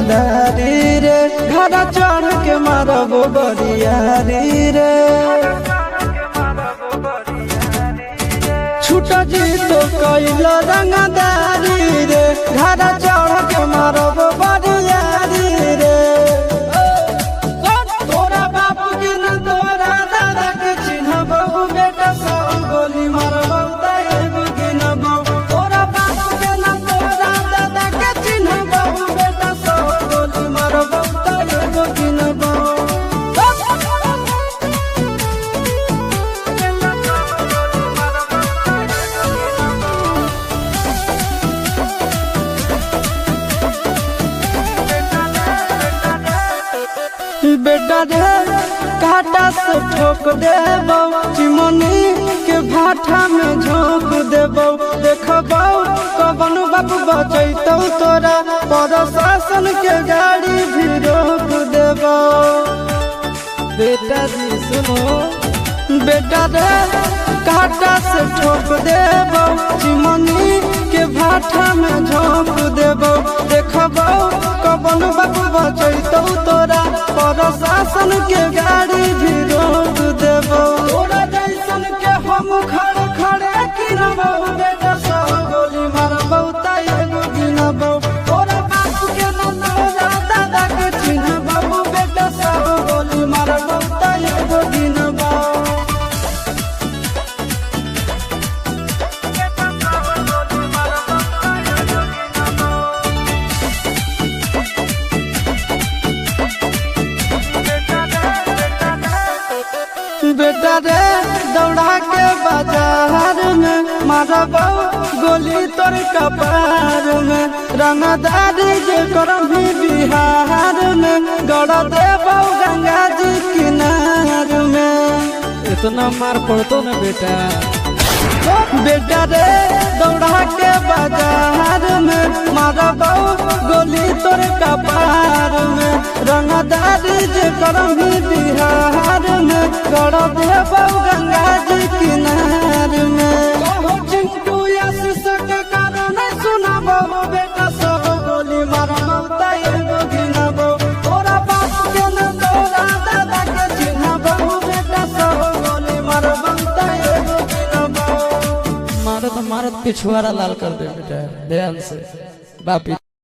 रंगदारी रे घड़ा चढ़ के मारबो बरियारी रे छूटा जी तो कैल रंगदारी रे घड़ा चढ़ के मारबो बरियारी रे तोरा बापू के न तोरा दादा के चिन्हबो बेटा सब गोली मारबो एगो गिनबो तोरा बापू के न तोरा दादा के चिन्हबो बेटा सब गोली मारबो एगो गिनबो बेटा रे काटा से ठोक देबो चिमनी के भाठा में झोंक देबो देखबो कवन बाबू बचैतौ तोरा प्रशासन के गाड़ी भी रोक देबो बेटा जी सुनो बेटा रे काटा से ठोक देबो चिमनी के भाठा में झोंक देबो देखबो कवन बाबू बचैतौ तोरा प्रशासन के गाड़ी भी रोक देबो तोरा जैसन के हम खड़े खड़े गिनबो बेटा सब गोली मारबो एगो गिनबो तोरा बापू के न तोरा दादा के चिन्हबो बेटा सब गोली मारबो एगो गिनबो बेटा रे दौड़ा के बाजार में मारबो गोली तोर कपार में रंगदारी जे करभी बिहार में गड़ देबो गंगा जी किनार में इतना मार पड़तो ना बेटा बेटा रे दौड़ा के बाजार में मारबो गोली तोर कपार में रंगदारी जे करभी बिहार में गड़ देबो गंगा जी किनार में चिंटू आशीष के कारण सुनबो बेटा सब गोली मारबो एगो गिनबो तोरा बाप के न तोरा दादा के चिन्हबो बेटा सब गोली मारबो एगो गिनबो मारत मारत पिछुआरा लाल कर दे बेटा ध्यान से बापी